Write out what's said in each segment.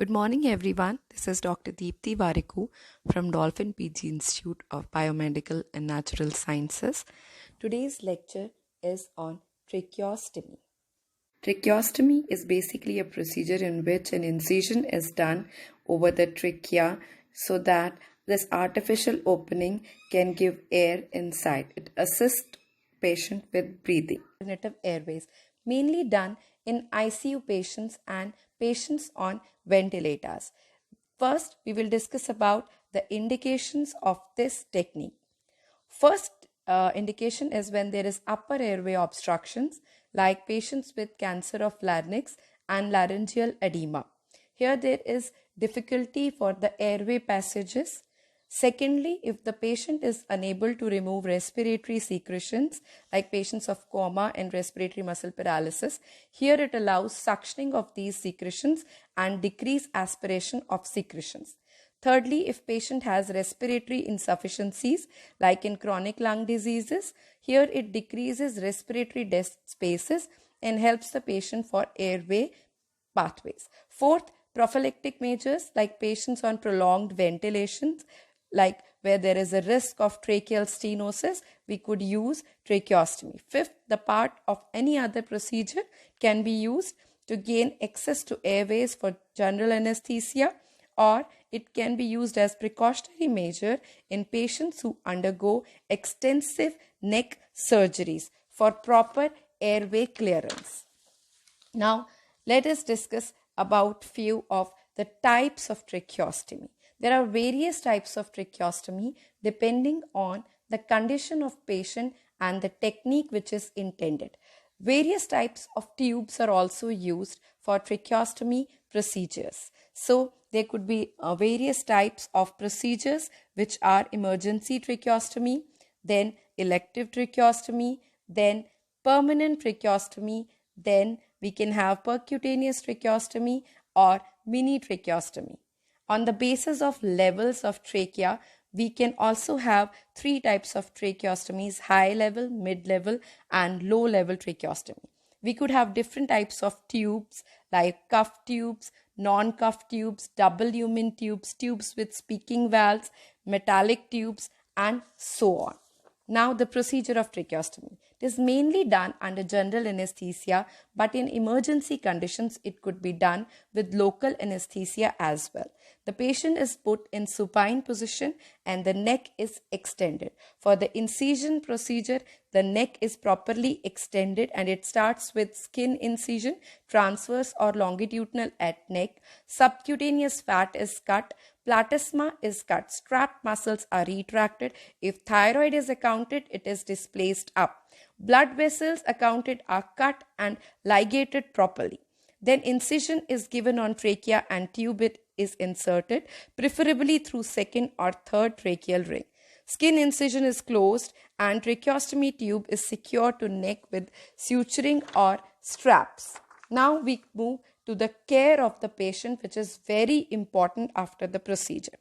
Good morning, everyone. This is Dr. Deepthi Variku from Dolphin PG Institute of Biomedical and Natural Sciences. Today's lecture is on tracheostomy. Tracheostomy is basically a procedure in which an incision is done over the trachea so that this artificial opening can give air inside. It assists patient with breathing. Alternative airways, mainly done in ICU patients and patients on ventilators. First, we will discuss about the indications of this technique. First indication is when there is upper airway obstructions, like patients with cancer of larynx and laryngeal edema. Here there is difficulty for the airway passages. Secondly, if the patient is unable to remove respiratory secretions, like patients of coma and respiratory muscle paralysis, here it allows suctioning of these secretions and decrease aspiration of secretions. Thirdly, if patient has respiratory insufficiencies like in chronic lung diseases, here it decreases respiratory desk spaces and helps the patient for airway pathways. Fourth, prophylactic measures like patients on prolonged ventilations, like where there is a risk of tracheal stenosis, we could use tracheostomy. Fifth, the part of any other procedure can be used to gain access to airways for general anesthesia, or it can be used as precautionary measure in patients who undergo extensive neck surgeries for proper airway clearance. Now, let us discuss about few of the types of tracheostomy. There are various types of tracheostomy depending on the condition of patient and the technique which is intended. Various types of tubes are also used for tracheostomy procedures. So, there could be various types of procedures which are emergency tracheostomy, then elective tracheostomy, then permanent tracheostomy, then we can have percutaneous tracheostomy or mini tracheostomy. On the basis of levels of trachea, we can also have three types of tracheostomies: high level, mid level, and low level tracheostomy. We could have different types of tubes like cuff tubes, non-cuff tubes, double lumen tubes, tubes with speaking valves, metallic tubes, and so on. Now, the procedure of tracheostomy. It is mainly done under general anesthesia, but in emergency conditions, it could be done with local anesthesia as well. The patient is put in supine position and the neck is extended. For the incision procedure, the neck is properly extended and it starts with skin incision, transverse or longitudinal at neck. Subcutaneous fat is cut. Platysma is cut. Strapped muscles are retracted. If thyroid is accounted, it is displaced up. Blood vessels accounted are cut and ligated properly. Then incision is given on trachea and tube is inserted, preferably through second or third tracheal ring. Skin incision is closed and tracheostomy tube is secured to neck with suturing or straps. Now we move to the care of the patient, which is very important after the procedure.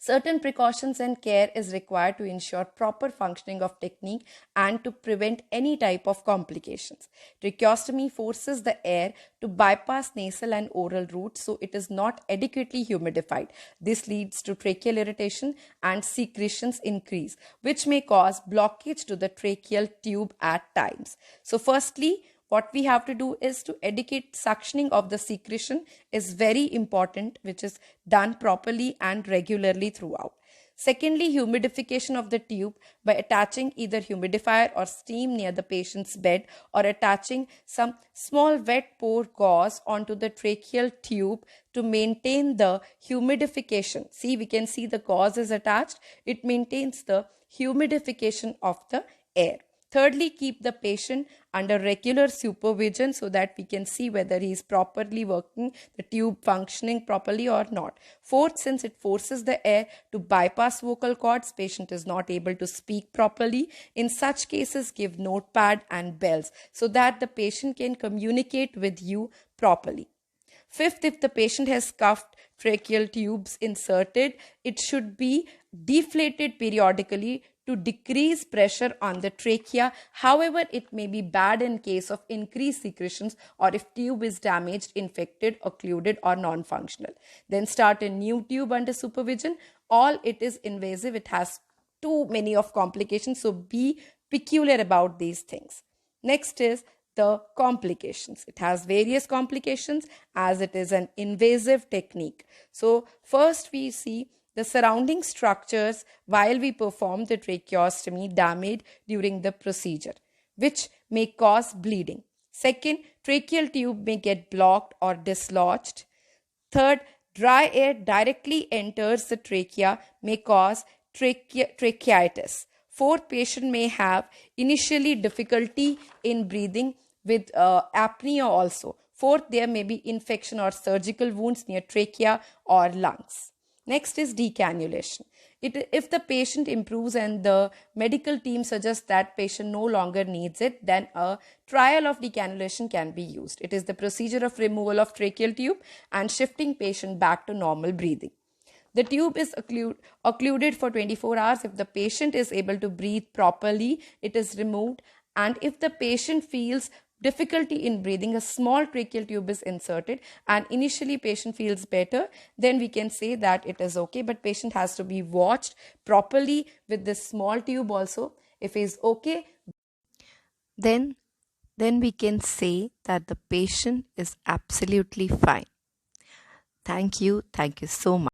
Certain precautions and care is required to ensure proper functioning of technique and to prevent any type of complications. Tracheostomy forces the air to bypass nasal and oral routes, so it is not adequately humidified. This leads to tracheal irritation and secretions increase, which may cause blockage to the tracheal tube at times. So firstly, what we have to do is to educate suctioning of the secretion is very important, which is done properly and regularly throughout. Secondly, humidification of the tube by attaching either humidifier or steam near the patient's bed or attaching some small wet pore gauze onto the tracheal tube to maintain the humidification. See, we can see the gauze is attached. It maintains the humidification of the air. Thirdly, keep the patient under regular supervision so that we can see whether he is properly working, the tube functioning properly or not. Fourth, since it forces the air to bypass vocal cords, patient is not able to speak properly. In such cases, give notepad and bells so that the patient can communicate with you properly. Fifth, if the patient has cuffed tracheal tubes inserted, it should be deflated periodically to decrease pressure on the trachea. However, it may be bad in case of increased secretions or if tube is damaged, infected, occluded or non-functional. Then start a new tube under supervision. All it is invasive, it has too many of complications, so be peculiar about these things. Next is the complications. It has various complications as it is an invasive technique. So first we see the surrounding structures while we perform the tracheostomy damaged during the procedure, which may cause bleeding. Second, tracheal tube may get blocked or dislodged. Third, dry air directly enters the trachea, may cause tracheitis. Fourth, patient may have initially difficulty in breathing with apnea also. Fourth, there may be infection or surgical wounds near trachea or lungs. Next is decannulation. If the patient improves and the medical team suggests that patient no longer needs it, then a trial of decannulation can be used. It is the procedure of removal of tracheal tube and shifting patient back to normal breathing. The tube is occluded for 24 hours. If the patient is able to breathe properly, it is removed. And if the patient feels difficulty in breathing, a small tracheal tube is inserted and initially patient feels better, then we can say that it is okay, but patient has to be watched properly with this small tube also. If he is okay, then we can say that the patient is absolutely fine. Thank you so much.